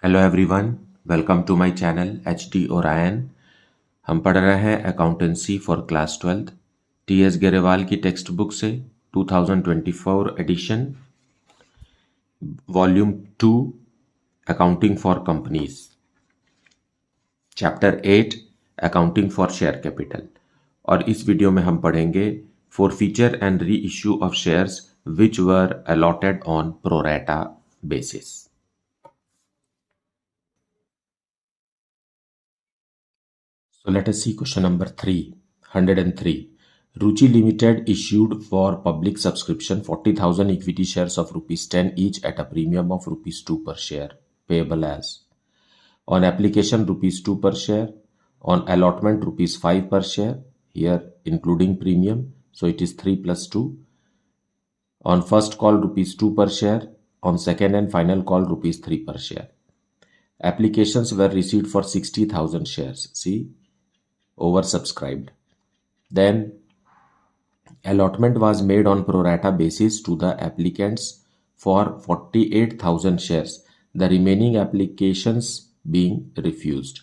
Hello everyone, welcome to my channel H D Orion. हम पढ़ रहे हैं accountancy for class 12 T S Grewal की टेक्स्ट बुक से 2024 edition, volume 2, accounting for companies, chapter 8, accounting for share capital. और इस video में हम पढ़ेंगे forfeiture and reissue of shares which were allotted on pro rata basis. So let us see question number 303. Ruchi Limited issued for public subscription 40,000 equity shares of rupees 10 each at a premium of rupees 2 per share, payable as on application rupees 2 per share, on allotment rupees 5 per share, here including premium, so it is 3 plus 2, on first call rupees 2 per share, on second and final call rupees 3 per share. Applications were received for 60,000 shares. See, oversubscribed. Then allotment was made on pro rata basis to the applicants for 48,000 shares, the remaining applications being refused.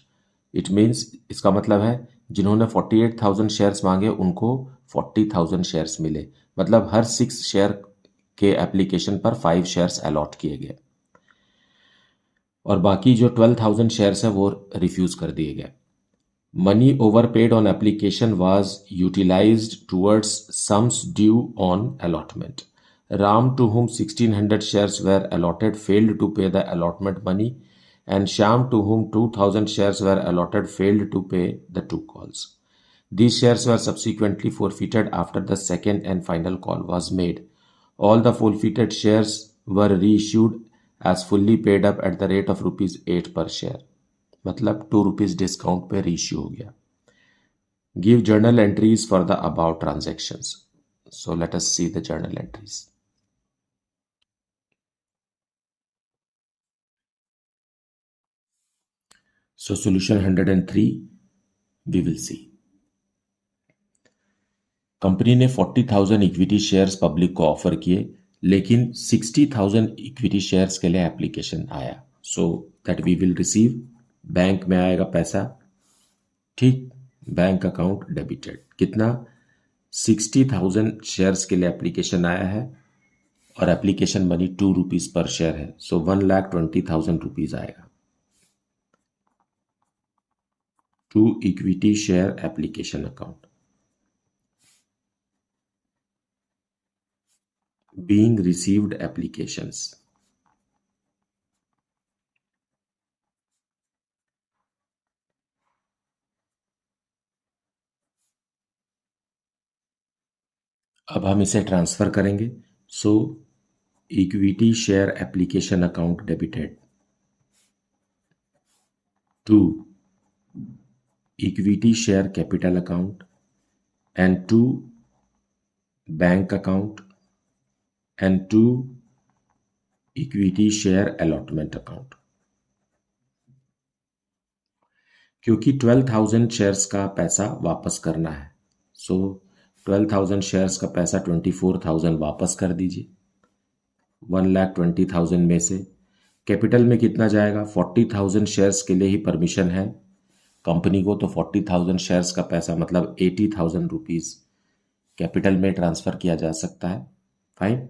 It means, इसका मतलब है जिन्होंने 48,000 shares मांगे उनको 40,000 shares मिले, मतलब हर 6 share के application पर 5 शेयर्स अलॉट किए गए और बाकी जो 12,000 शेयर्स है वो रिफ्यूज कर दिए गए. Money overpaid on application was utilized towards sums due on allotment. Ram, to whom 1,600 shares were allotted, failed to pay the allotment money, and Shyam, to whom 2,000 shares were allotted, failed to pay the 2 calls. These shares were subsequently forfeited after the second and final call was made. All the forfeited shares were reissued as fully paid up at the rate of rupees 8 per share. मतलब 2 rupees discount पे reissue हो गया. Give journal entries for the about transactions. So let us see the journal entries. So solution 103 we will see. Company ने 40,000 equity shares public को offer किए, लेकिन 60,000 equity shares के लिए एप्लीकेशन आया. So that we will receive. Bank में आएगा पैसा, ठीक, बैंक अकाउंट डेबिटेड. कितना? 60,000 शेयर्स के लिए एप्लीकेशन आया है और application money 2 rupees per share है, सो 1,20,000 रुपीज आएगा to equity share application account. Being received applications. अब हम इसे ट्रांसफर करेंगे. So equity share application account debited to equity share capital account and to bank account and to equity share allotment account. क्योंकि 12,000 shares का पैसा वापस करना है, सो 12,000 शेयर्स का पैसा 24,000 वापस कर दीजिए. 1,20,000 में से कैपिटल में कितना जाएगा? 40,000 शेयर्स के लिए ही परमिशन है कंपनी को, तो 40,000 शेयर्स का पैसा मतलब 80,000 रुपीज कैपिटल में ट्रांसफर किया जा सकता है. फाइन.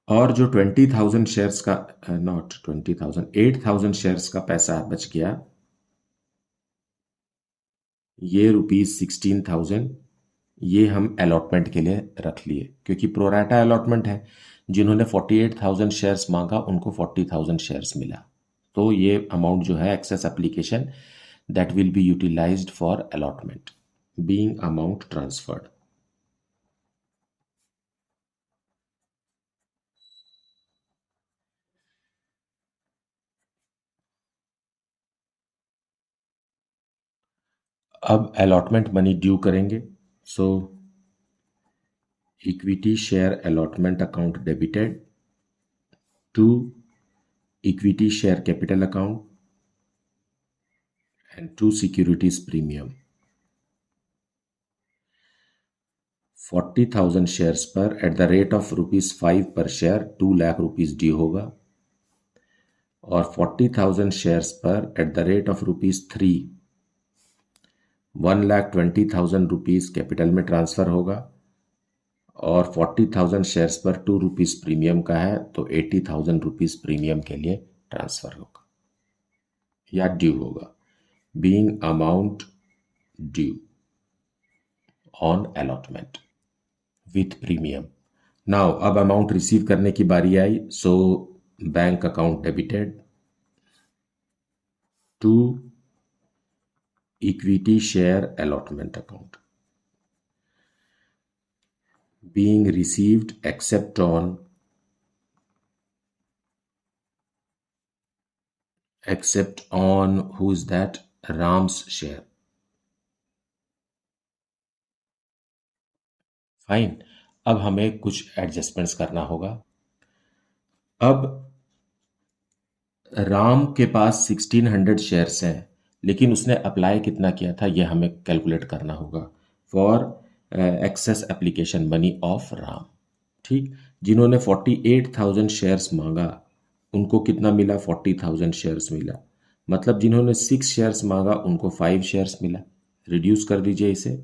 और जो 20,000 शेयर्स का, नॉट 20,000, 8,000 शेयर्स का पैसा बच गया, ये रुपीज 16,000, ये हम अलॉटमेंट के लिए रख लिए क्योंकि प्रोराटा अलॉटमेंट है. जिन्होंने 48,000 शेयर्स मांगा उनको 40,000 शेयर्स मिला, तो ये अमाउंट जो है excess application that will be utilised for allotment, being amount transferred. अब अलॉटमेंट मनी ड्यू करेंगे. So equity share allotment account debited to equity share capital account and to securities premium. 40,000 shares पर at the rate of rupees 5 per share 2 lakh rupees due होगा. और 40,000 shares पर at the rate of ₹3 1,20,000 capital में transfer होगा और 40,000 shares पर ₹2 premium का है तो ₹80,000 प्रीमियम के लिए ट्रांसफर होगा या ड्यू होगा। Being amount due on allotment with premium. Now अब अमाउंट रिसीव करने की बारी आई, so bank account debited to equity share allotment account being received except on who is that? Ram's share. Fine. अब हमें कुछ एडजस्टमेंट्स करना होगा। अब राम के पास 1600 शेयर्स हैं, लेकिन उसने अप्लाई कितना किया था ये हमें कैलकुलेट करना होगा for excess application money of Ram. ठीक, जिन्होंने 48,000 शेयर्स मांगा उनको कितना मिला? 40,000 शेयर्स मिला। मतलब जिन्होंने 6 शेयर्स मांगा उनको 5 शेयर्स मिला। रिड्यूस कर दीजिए इसे।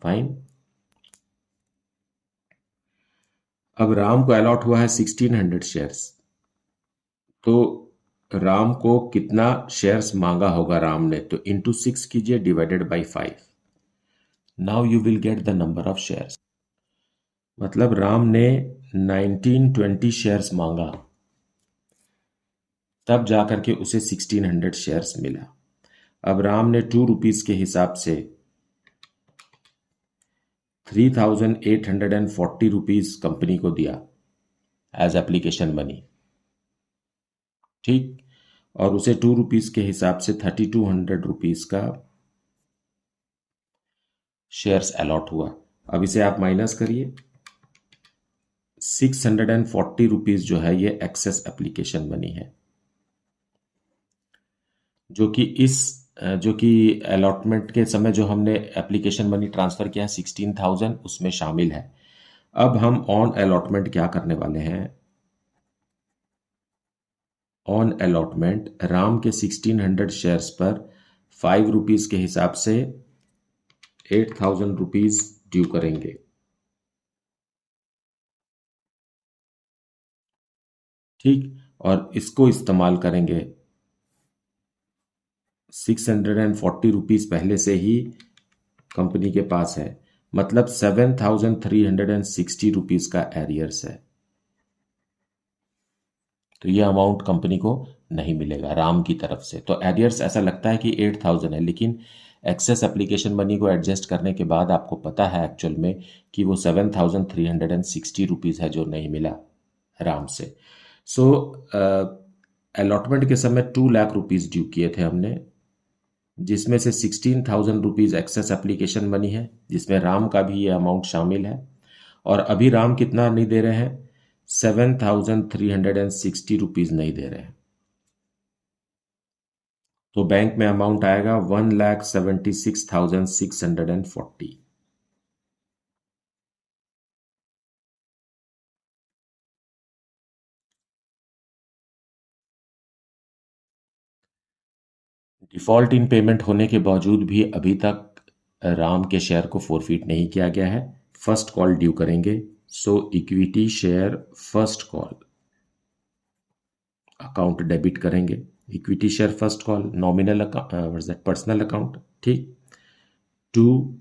फाइन। अब राम को अलॉट हुआ है 1600 शेयर्स, तो राम को कितना शेयर्स मांगा होगा राम ने? तो इंटू 6 कीजिए divided by 5। Now you will get the number of shares. मतलब राम ने 1920 शेयर्स मांगा, तब जाकर के उसे 1600 शेयर्स मिला। अब राम ने ₹2 के हिसाब से 3,840 रुपीज कंपनी को दिया एज एप्लीकेशन मनी। ठीक, और उसे ₹2 के हिसाब से 3,200 रुपीज का शेयर्स अलॉट हुआ। अब इसे आप माइनस करिए। 640 रुपीज जो है ये एक्सेस एप्लीकेशन मनी है, जो कि अलॉटमेंट के समय जो हमने एप्लीकेशन मनी ट्रांसफर किया 16,000 उसमें शामिल है। अब हम ऑन अलॉटमेंट क्या करने वाले हैं? ऑन अलॉटमेंट राम के 1600 शेयर्स पर ₹5 के हिसाब से 8,000 रुपीज ड्यू करेंगे। ठीक, और इसको इस्तेमाल करेंगे। 640 रुपीज पहले से ही कंपनी के पास है, मतलब 7,360 रुपीज का एरियर्स है। तो ये अमाउंट कंपनी को नहीं मिलेगा राम की तरफ से। तो एरियर्स ऐसा लगता है कि 8,000 है, लेकिन एक्सेस एप्लीकेशन मनी को एडजस्ट करने के बाद आपको पता है एक्चुअल में कि वो 7,360 रुपीज़ है जो नहीं मिला राम से। सो अलॉटमेंट के समय 2 लाख रुपीज़ ड्यू किए थे हमने, जिसमें से 16,000 रुपीज़ एक्सेस एप्लीकेशन मनी है, जिसमें राम का भी ये अमाउंट शामिल है। और अभी राम कितना नहीं दे रहे हैं? 7,360 रुपीज़ नहीं दे रहे हैं। तो बैंक में अमाउंट आएगा 1,76,640। डिफॉल्ट इन पेमेंट होने के बावजूद भी अभी तक राम के शेयर को फोरफिट नहीं किया गया है। फर्स्ट कॉल ड्यू करेंगे। So equity share first call account debit करेंगे। Equity share first call nominal account personal account, ठीक, to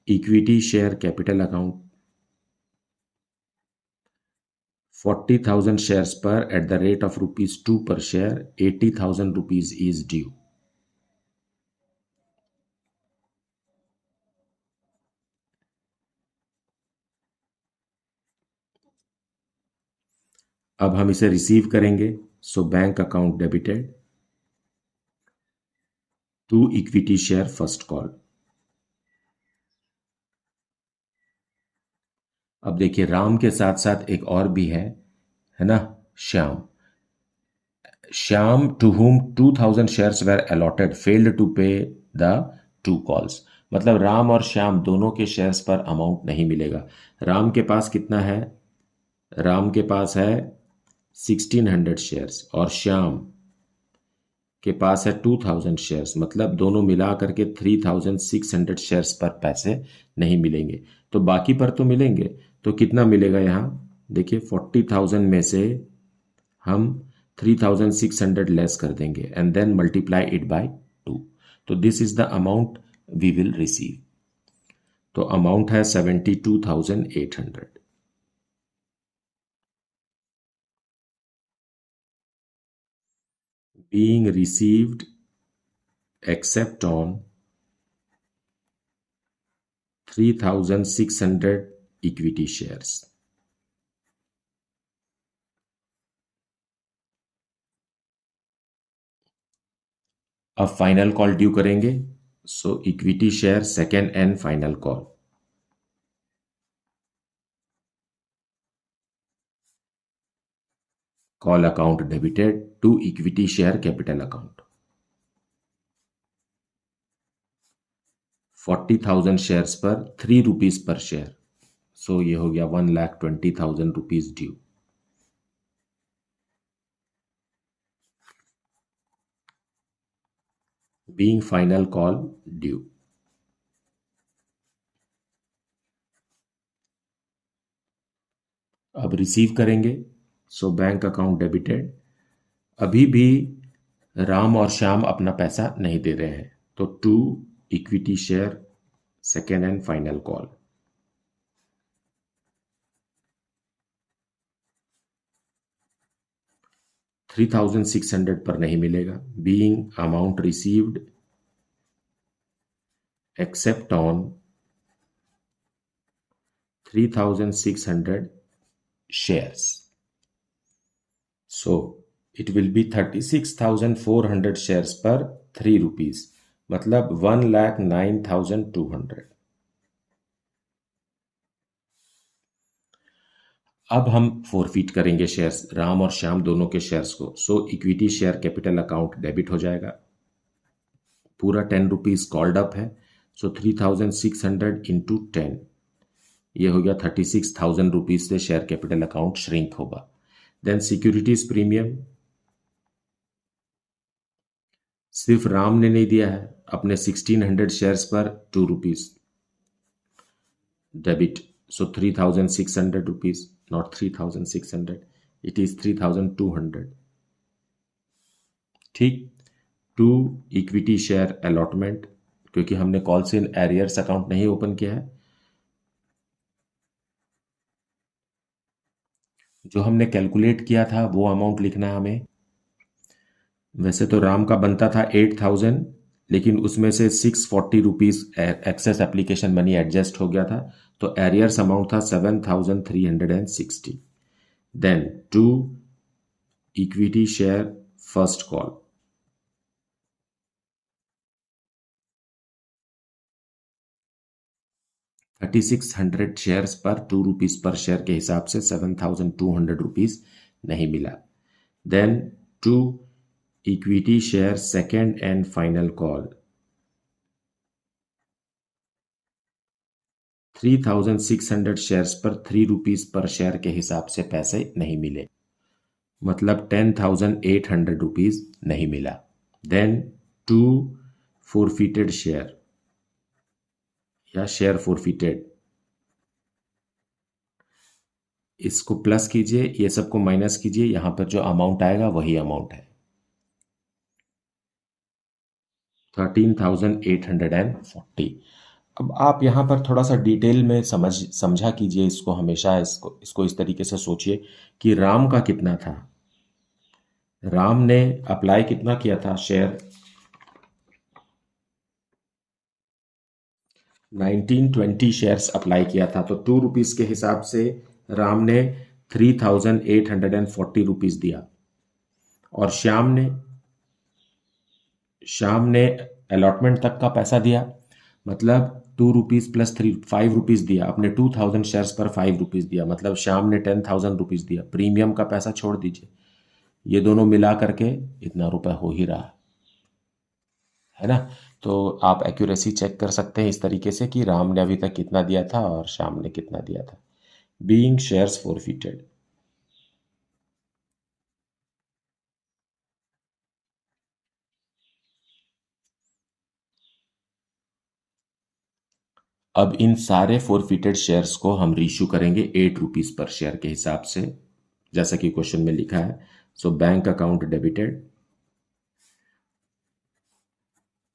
equity share capital account 40,000 shares पर at the rate of ₹2 per share 80,000 rupees is due. अब हम इसे receive करेंगे। So bank account debited to equity share first call. अब देखिए राम के साथ साथ एक और भी है ना, श्याम। श्याम टू whom 2,000 शेयर्स were allotted failed to pay the 2 calls। मतलब राम और श्याम दोनों के शेयर्स पर अमाउंट नहीं मिलेगा। राम के पास कितना है? राम के पास है 1600 शेयर्स और श्याम के पास है 2000 शेयर्स, मतलब दोनों मिला करके 3600 शेयर्स पर पैसे नहीं मिलेंगे, तो बाकी पर तो मिलेंगे। तो कितना मिलेगा यहाँ देखिए, 40,000 में से हम 3600 लेस कर देंगे and then multiply it by 2, तो this is the amount we will receive. तो अमाउंट है 72,800। being received except on 3600 equity shares। अब फाइनल कॉल ड्यू करेंगे, so equity share second and final call. Call account debited to equity share capital account. 40,000 shares पर 3 rupees per share, सो ये हो गया 1,20,000 rupees due. Being final call due. अब receive करेंगे, so bank account debited. अभी भी राम और श्याम अपना पैसा नहीं दे रहे हैं, तो to equity share second and final call. $3,600 पर नहीं मिलेगा, being amount received except on 3,600 shares, so it will be 36,400 shares पर 3 रुपीज, मतलब 1,09,200। अब हम फोरफीट करेंगे शेयर्स, राम और श्याम दोनों के शेयर्स को, so equity share capital account debit हो जाएगा। पूरा 10 रुपीज कॉल्ड अप है, सो 3,600 इंटू 10, ये हो गया 36,000 रुपीज से शेयर कैपिटल अकाउंट श्रिंक होगा। देन सिक्योरिटीज प्रीमियम सिर्फ राम ने नहीं दिया है, अपने 1600 शेयर्स पर 2 rupees debit, so 3,600 rupees, not 3,600, it is 3,200। ठीक, टू इक्विटी शेयर अलॉटमेंट, क्योंकि हमने कॉल से एरियर्स अकाउंट नहीं ओपन किया है, जो हमने कैलकुलेट किया था वो अमाउंट लिखना है हमें। वैसे तो राम का बनता था 8,000, लेकिन उसमें से 640 rupees excess application money adjust हो गया था, तो एरियर्स अमाउंट था 7,360। Then to equity share first call, $3,600 shares पर 2 रुपीज पर शेयर के हिसाब से 7,200 रुपीज नहीं मिला। Then to equity share second and final call, 3,600 shares पर 3 रुपीज पर शेयर के हिसाब से पैसे नहीं मिले, मतलब 10,800 रुपीज नहीं मिला। देन टू फोरफिटेड शेयर या शेयर फोरफिटेड, इसको प्लस कीजिए, ये सबको माइनस कीजिए, यहां पर जो अमाउंट आएगा वही अमाउंट है, 13,840। अब आप यहाँ पर थोड़ा सा डिटेल में समझा कीजिए इसको, हमेशा इसको इस तरीके से सोचिए कि राम का कितना था। राम ने अप्लाई कितना किया था शेयर, 1920 शेयर्स अप्लाई किया था, तो 2 रुपीज के हिसाब से राम ने 3,840 रुपीज दिया, और श्याम ने अलॉटमेंट तक का पैसा दिया, मतलब 2 रुपीज प्लस 5 रुपीज दिया, अपने 2,000 शेयर्स पर 5 रुपीज दिया, मतलब श्याम ने 10,000 रुपीज दिया। प्रीमियम का पैसा छोड़ दीजिए, ये दोनों मिला करके इतना रुपए हो ही रहा है ना। तो आप एक्यूरेसी चेक कर सकते हैं इस तरीके से कि राम ने अभी तक कितना दिया था और श्याम ने कितना दिया था। बीइंग शेयर्स फोरफिटेड, अब इन सारे फोरफिटेड शेयर्स को हम रीइश्यू करेंगे 8 रुपीज पर शेयर के हिसाब से, जैसा कि क्वेश्चन में लिखा है। So bank account debited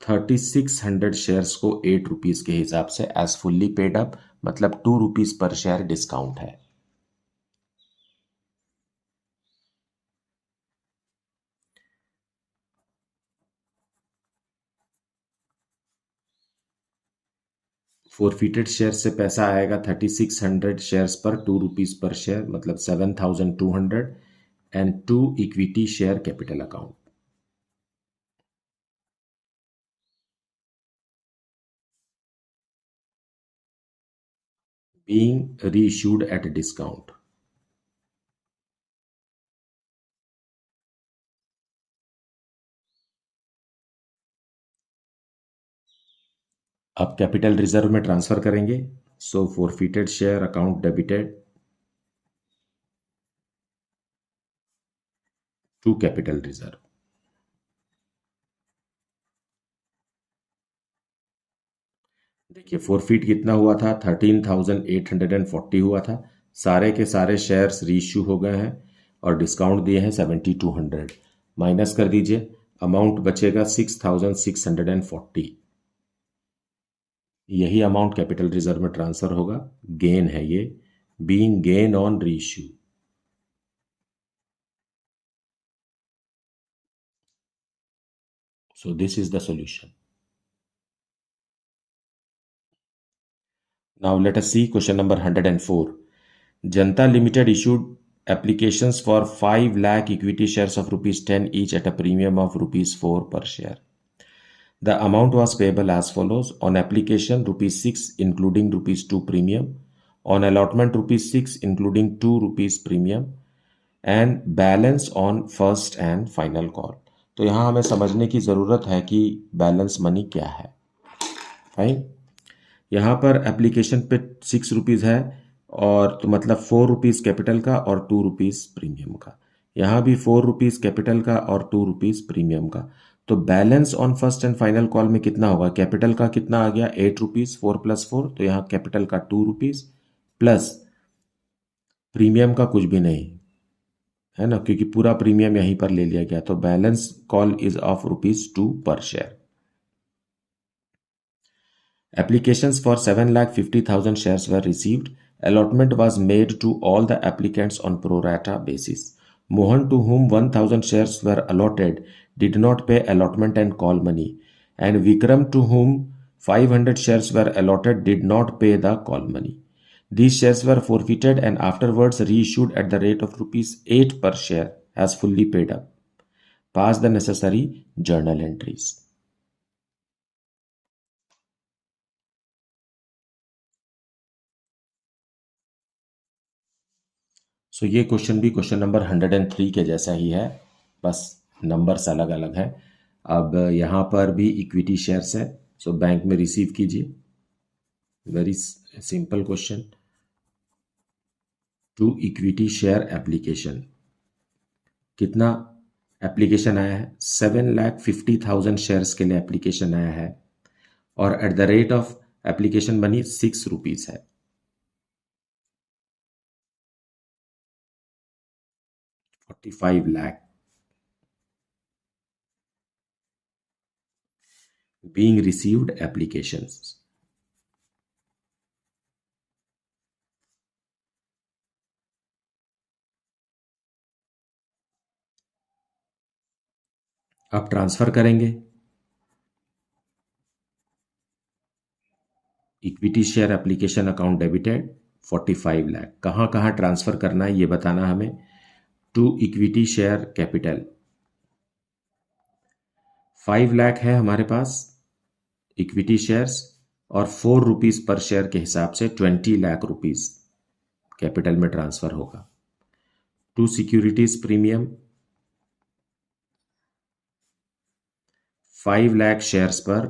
3600 shares को 8 रुपीज के हिसाब से एज फुल्ली पेड अप, मतलब 2 रुपीज पर शेयर डिस्काउंट है। फोरफिटेड शेयर से पैसा आएगा 3600 शेयर्स पर 2 रुपीज पर शेयर, मतलब 7200 and 2 equity share capital account. being reissued at a discount। अब कैपिटल रिजर्व में ट्रांसफर करेंगे। So forfeited share account debited to capital reserve. देखिए फोरफिट कितना हुआ था, 13,840 हुआ था। सारे के सारे शेयर्स रीइश्यू हो गए हैं और डिस्काउंट दिए हैं 7200। माइनस कर दीजिए, अमाउंट बचेगा 6,640। यही अमाउंट कैपिटल रिजर्व में ट्रांसफर होगा। गेन है ये, being gain on reissue. So this is the solution. Now let us see question number 104. Janta Limited issued applications for 5 lakh equity shares of rupees 10 each at a premium of rupees 4 per share. The amount was payable as follows: on application rupees 6 including rupees 2 premium, on allotment rupees 6 including 2 rupees premium, and balance on first and final call. तो यहाँ हमें समझने की ज़रूरत है कि balance money क्या है। फाइन, यहाँ पर एप्लीकेशन पे 6 रुपीज़ है और तो मतलब 4 रुपीज़ कैपिटल का और 2 रुपीज़ प्रीमियम का। यहाँ भी 4 रुपीज़ कैपिटल का और 2 रुपीज़ प्रीमियम का। तो balance on first and final call में कितना होगा? कैपिटल का कितना आ गया? 8 रुपीज़, 4 + 4, तो यहाँ कैपिटल का 2 रुपीज़ प्लस प्रीमियम का कुछ भी नहीं है ना, क्योंकि पूरा प्रीमियम यहीं पर ले लिया गया। तो balance call is of ₹2 per share. Applications for 7,50,000 shares were received. Allotment was made to all the applicants on pro rata basis. Mohan, to whom 1,000 shares were allotted, did not pay allotment and call money. And Vikram, to whom 500 shares were allotted, did not pay the call money. These shares were forfeited and afterwards reissued at the rate of ₹8 per share as fully paid up. Pass the necessary journal entries. सो ये question भी question number 103 के जैसा ही है, बस numbers अलग अलग है। अब यहाँ पर भी इक्विटी शेयर्स है, सो बैंक में रिसीव कीजिए। Very simple question. To equity share application, कितना एप्लीकेशन आया है? 7,50,000 शेयर्स के लिए एप्लीकेशन आया है और at the rate of application money 6 rupees है। 45 लाख being received applications। अब ट्रांसफर करेंगे। Equity share application account debited 45 lakh. कहाँ कहाँ ट्रांसफर करना है ये बताना हमें। To equity share capital 5 lakh है हमारे पास इक्विटी शेयर्स और 4 रुपीज़ पर शेयर के हिसाब से 20 लाख रुपीज़ कैपिटल में ट्रांसफर होगा। To securities premium 5 lakh shares पर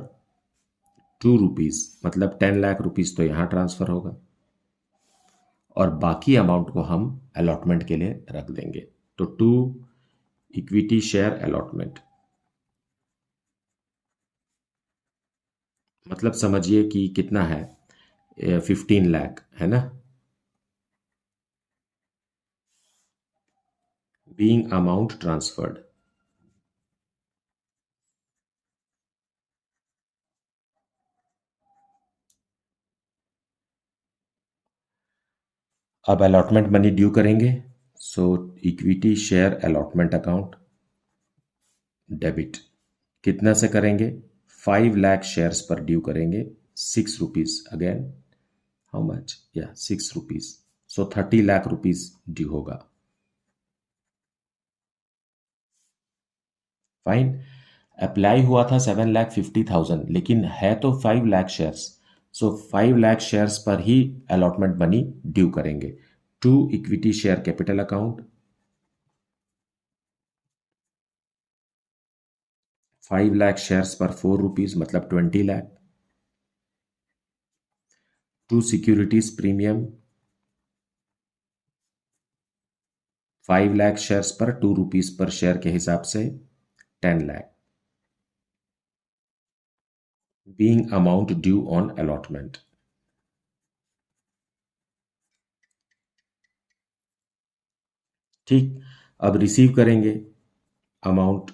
2 रुपीज़, मतलब 10 लाख रुपीज़ तो यहाँ ट्रांसफर होगा और बाकी अमाउंट को हम अलॉटमेंट के लिए रख देंगे। तो टू इक्विटी शेयर अलॉटमेंट, मतलब समझिए कि कितना है। 15 लाख है ना. Being amount transferred. अब अलॉटमेंट मनी ड्यू करेंगे. So equity share allotment account debit. कितना से करेंगे? 5 लाख शेयर्स पर ड्यू करेंगे. 6 रुपीज अगेन. How much? या 6 rupees. So 30 lakh rupees due होगा. फाइन. अप्लाई हुआ था 7,50,000 लेकिन है तो 5 lakh shares. So 5 lakh shares पर ही अलॉटमेंट मनी ड्यू करेंगे. To equity share capital account. 5 lakh shares पर 4 रुपीज मतलब 20 lakh. To securities premium. 5 lakh shares पर 2 रुपीज पर शेयर के हिसाब से 10 lakh. Being amount due on allotment. ठीक. अब रिसीव करेंगे amount.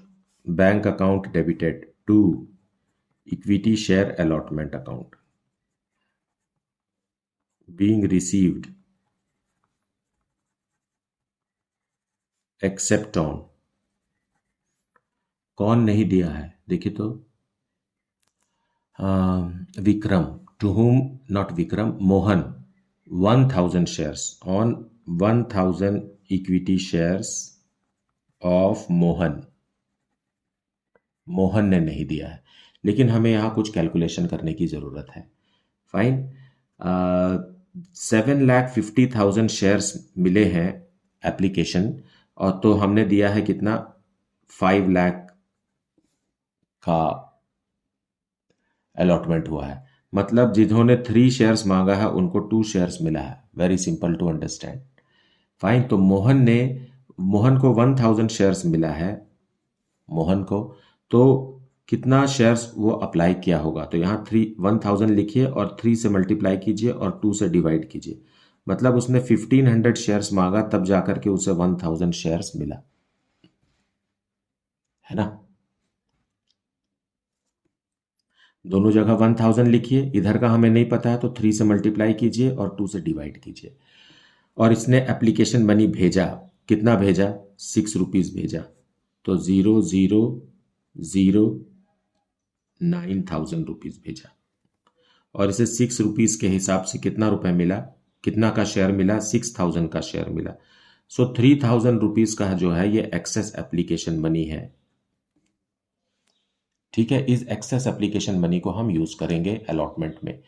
Bank account debited to equity share allotment account. Being received except on. कौन नहीं दिया है देखिए तो. Vikram. To whom, not Vikram, Mohan. 1,000 shares on 1,000 equity shares of Mohan. Mohan ने नहीं दिया है लेकिन हमें यहाँ कुछ कैलकुलेशन करने की ज़रूरत है. फाइन. 7,50,000 शेयर्स मिले हैं एप्लीकेशन. और तो हमने दिया है कितना? 5 लाख का अलॉटमेंट हुआ है. मतलब जिन्होंने 3 शेयर्स मांगा है उनको 2 शेयर्स मिला है. Very simple to understand. Fine. तो मोहन को 1,000 शेयर्स मिला है. मोहन को तो कितना शेयर्स वो अप्लाई किया होगा? तो यहाँ 1,000 लिखिए और 3 से मल्टीप्लाई कीजिए और 2 से डिवाइड कीजिए. मतलब उसने 1,500 शेयर्स मांगा तब जाकर के उसे 1,000 शेयर्स मिला है ना. दोनों जगह 1,000 लिखिए. इधर का हमें नहीं पता है तो 3 से मल्टीप्लाई कीजिए और 2 से डिवाइड कीजिए. और इसने एप्लीकेशन मनी भेजा. कितना भेजा? 6 रुपीज भेजा. तो 0,0,0,9,000 रुपीज भेजा. और इसे 6 रुपीज के हिसाब से कितना रुपए मिला? कितना का शेयर मिला? 6,000 का शेयर मिला. सो 3,000 रुपीज का जो है ये एक्सेस एप्लीकेशन मनी है. ठीक है. इस एक्सेस एप्लीकेशन मनी को हम यूज करेंगे अलॉटमेंट में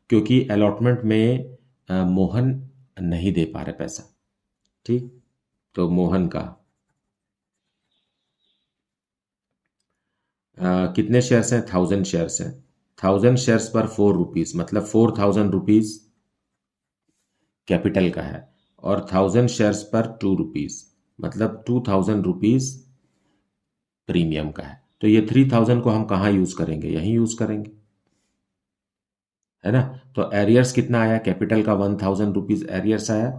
क्योंकि अलॉटमेंट में मोहन नहीं दे पा रहे पैसा. ठीक. तो मोहन का कितने शेयर्स हैं? 1,000 शेयर्स हैं. 1,000 शेयर्स पर 4 रुपीज मतलब 4,000 रुपीज कैपिटल का है. और 1,000 शेयर्स पर 2 रुपीज मतलब 2,000 रुपीज प्रीमियम का है. तो ये 3,000 को हम कहाँ यूज करेंगे? यहीं यूज करेंगे है ना. तो एरियर्स कितना आया? कैपिटल का 1,000 रुपीज एरियर्स आया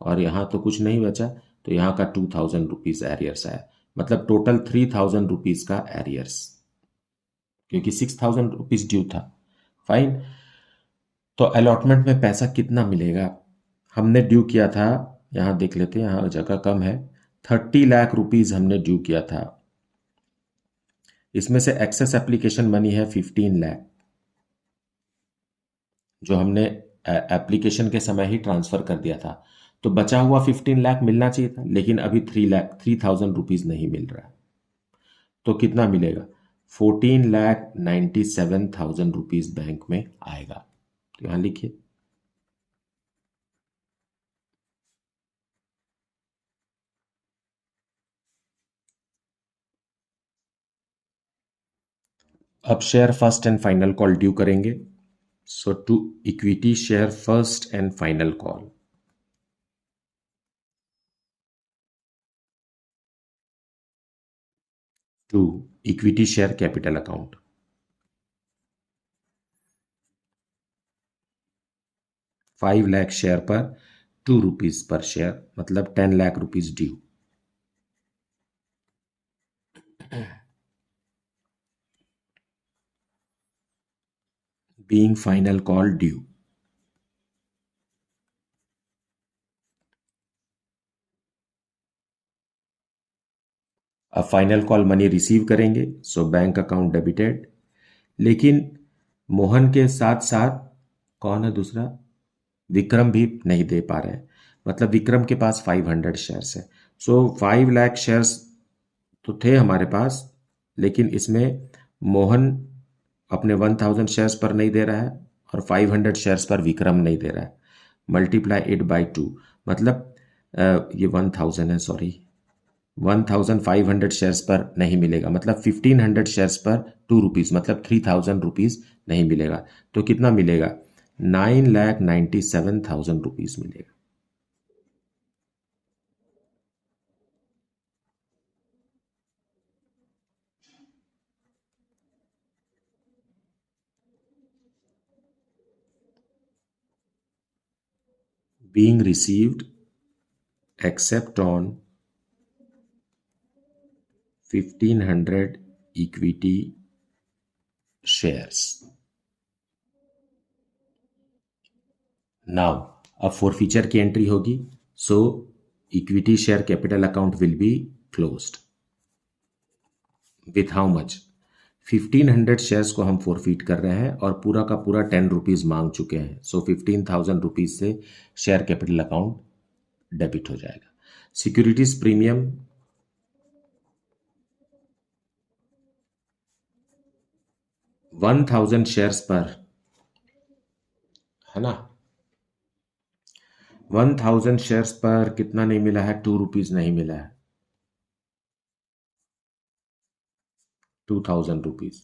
और यहाँ तो कुछ नहीं बचा. तो यहाँ का 2,000 रुपीज एरियर्स आया. मतलब टोटल 3,000 रुपीज का एरियर्स क्योंकि 6,000 रुपीज ड्यू था. फाइन. तो अलॉटमेंट में पैसा कितना मिलेगा? हमने ड्यू किया था. यहाँ देख लेते हैं. यहाँ जगह कम है. 30 लाख रुपीज हमने ड्यू किया था. इसमें से एक्सेस एप्लीकेशन मनी है 15 लाख जो हमने एप्लीकेशन के समय ही ट्रांसफर कर दिया था. तो बचा हुआ 15 लाख मिलना चाहिए था लेकिन अभी 3,000 रुपीज नहीं मिल रहा. तो कितना मिलेगा? 14,97,000 रुपीज बैंक में आएगा. तो यहां लिखिए. अब share first and final call due करेंगे. So to equity share first and final call. To equity share capital account. 5 lakh share पर 2 रुपीज पर शेयर, मतलब 10 lakh rupees due. Being final call due. अब फाइनल कॉल मनी रिसीव करेंगे, so bank account debited. लेकिन मोहन के साथ साथ कौन है दूसरा, विक्रम भी नहीं दे पा रहे हैं, मतलब विक्रम के पास 500 शेयर्स है। सो 5 लाख शेयर्स तो थे हमारे पास, लेकिन इसमें मोहन अपने 1000 शेयर्स पर नहीं दे रहा है और 500 शेयर्स पर विक्रम नहीं दे रहा है। मल्टीप्लाई इट बाई 2, मतलब ये 1000 है, सॉरी, 1500 शेयर्स पर नहीं मिलेगा, मतलब 1500 शेयर्स पर 2 रुपीज़, मतलब 3000 रुपीज़ नहीं मिलेगा। तो कितना मिलेगा, 9,97,000 रुपीज़ मिलेगा। Being received except on 1500 equity shares. Now, अब forfeiture की एंट्री होगी, so equity share capital account will be closed. With how much? 1500 shares को हम फोरफीट कर रहे हैं और पूरा का पूरा 10 रुपीज़ मांग चुके हैं, सो 15,000 रुपीज़ से शेयर कैपिटल अकाउंट डेबिट हो जाएगा। सिक्योरिटीज प्रीमियम 1000 शेयर्स पर, है ना, 1000 शेयर्स पर कितना नहीं मिला है, 2 रुपीज़ नहीं मिला है, 2000 रुपीज़,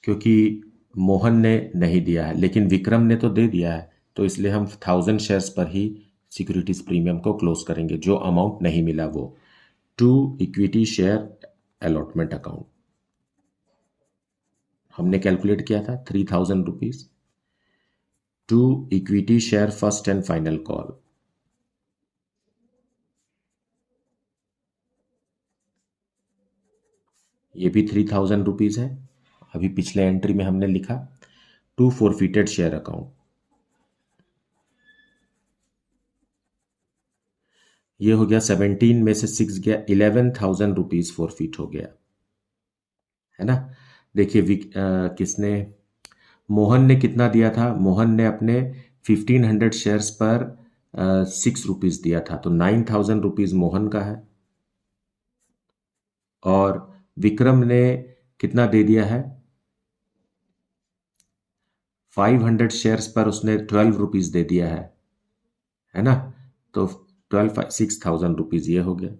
क्योंकि मोहन ने नहीं दिया है लेकिन विक्रम ने तो दे दिया है, तो इसलिए हम 1000 शेयर्स पर ही सिक्योरिटीज प्रीमियम को क्लोज करेंगे। जो अमाउंट नहीं मिला वो to equity share allotment account हमने कैलकुलेट किया था 3000 rupees to equity share first and final call, ये भी 3000 रुपीज है। अभी पिछले एंट्री में हमने लिखा टू फोरफिटेड शेयर अकाउंट, ये हो गया 17 में से 6 गया, 11,000 रुपीज फोरफिट हो गया, है ना। देखिए किसने, मोहन ने कितना दिया था, मोहन ने अपने 1500 शेयर्स पर 6 रुपीज दिया था, तो 9,000 रुपीज मोहन का है। और विक्रम ने कितना दे दिया है, 500 शेयर्स पर उसने 12 रुपीज दे दिया है ना, तो 6,000 रुपीज ये हो गया।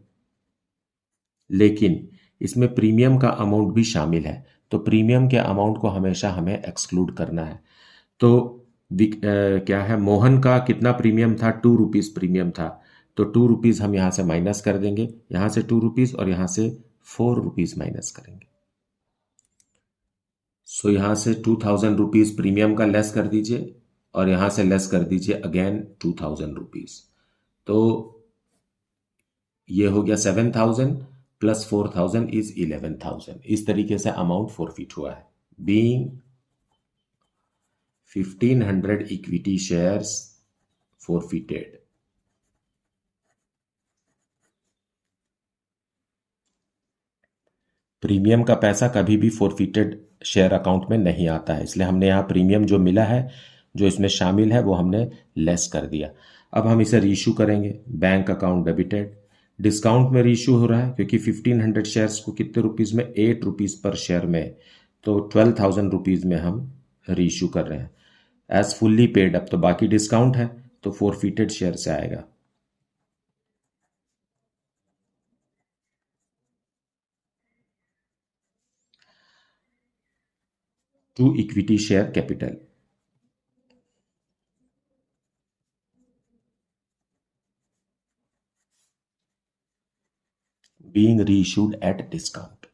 लेकिन इसमें प्रीमियम का अमाउंट भी शामिल है, तो प्रीमियम के अमाउंट को हमेशा हमें एक्सक्लूड करना है। तो क्या है, मोहन का कितना प्रीमियम था, 2 रुपीज प्रीमियम था, तो 2 रुपीज हम यहां से माइनस कर देंगे, यहां से 2 रुपीज और यहां से 4 रुपीज माइनस करेंगे। सो यहां से 2000 रुपीज प्रीमियम का लेस कर दीजिए और यहां से लेस कर दीजिए अगेन 2000 रुपीज, तो ये हो गया 7,000 प्लस 4,000 इज 11,000। इस तरीके से अमाउंट फोरफिट हुआ है। Being 1500 equity shares forfeited. Premium का पैसा कभी भी फोरफिटेड शेयर अकाउंट में नहीं आता है, इसलिए हमने यहाँ प्रीमियम जो मिला है, जो इसमें शामिल है, वो हमने लेस कर दिया। अब हम इसे रीइशू करेंगे, बैंक अकाउंट डेबिटेड। डिस्काउंट में रीइशू हो रहा है क्योंकि 1500 शेयर्स को कितने रुपीज़ में, 8 रुपीज़ पर शेयर में, तो 12,000 रुपीज़ में हम रीइशू कर रहे हैं। एज फुल्ली पेड, अब तो बाकी डिस्काउंट है तो फोरफिटेड शेयर से आएगा। To equity share capital being reissued at discount.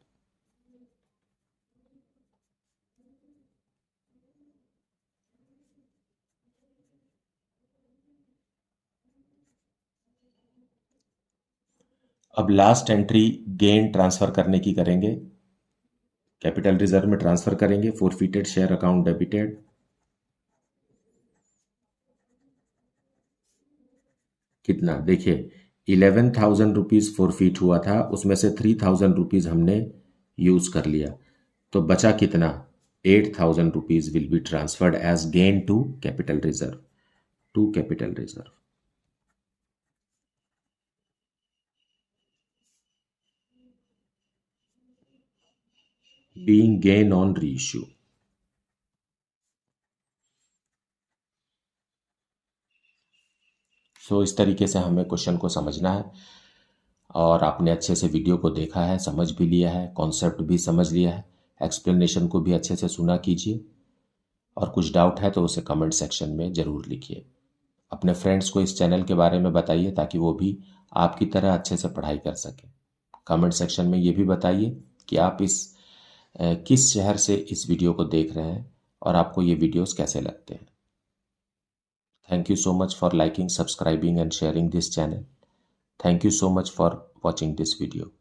अब लास्ट एंट्री गेन ट्रांसफर करने की करेंगे, कैपिटल रिजर्व में ट्रांसफर करेंगे। फोरफिटेड शेयर अकाउंट डेबिटेड, कितना देखिए 11,000 रुपीज फोरफिट हुआ था, उसमें से 3,000 रुपीज हमने यूज कर लिया, तो बचा कितना 8,000 rupees will be transferred as gain to capital reserve, to capital reserve. being gain on reissue। So इस तरीके से हमें क्वेश्चन को समझना है, और आपने अच्छे से वीडियो को देखा है, समझ भी लिया है, कॉन्सेप्ट भी समझ लिया है, एक्सप्लेनेशन को भी अच्छे से सुना कीजिए, और कुछ डाउट है तो उसे कमेंट सेक्शन में ज़रूर लिखिए। अपने फ्रेंड्स को इस चैनल के बारे में बताइए ताकि वो भी आपकी तरह अच्छे से पढ़ाई कर सकें। कमेंट सेक्शन में ये भी बताइए कि आप किस शहर से इस वीडियो को देख रहे हैं और आपको ये वीडियोस कैसे लगते हैं। Thank you so much for liking, subscribing and sharing this channel. Thank you so much for watching this video.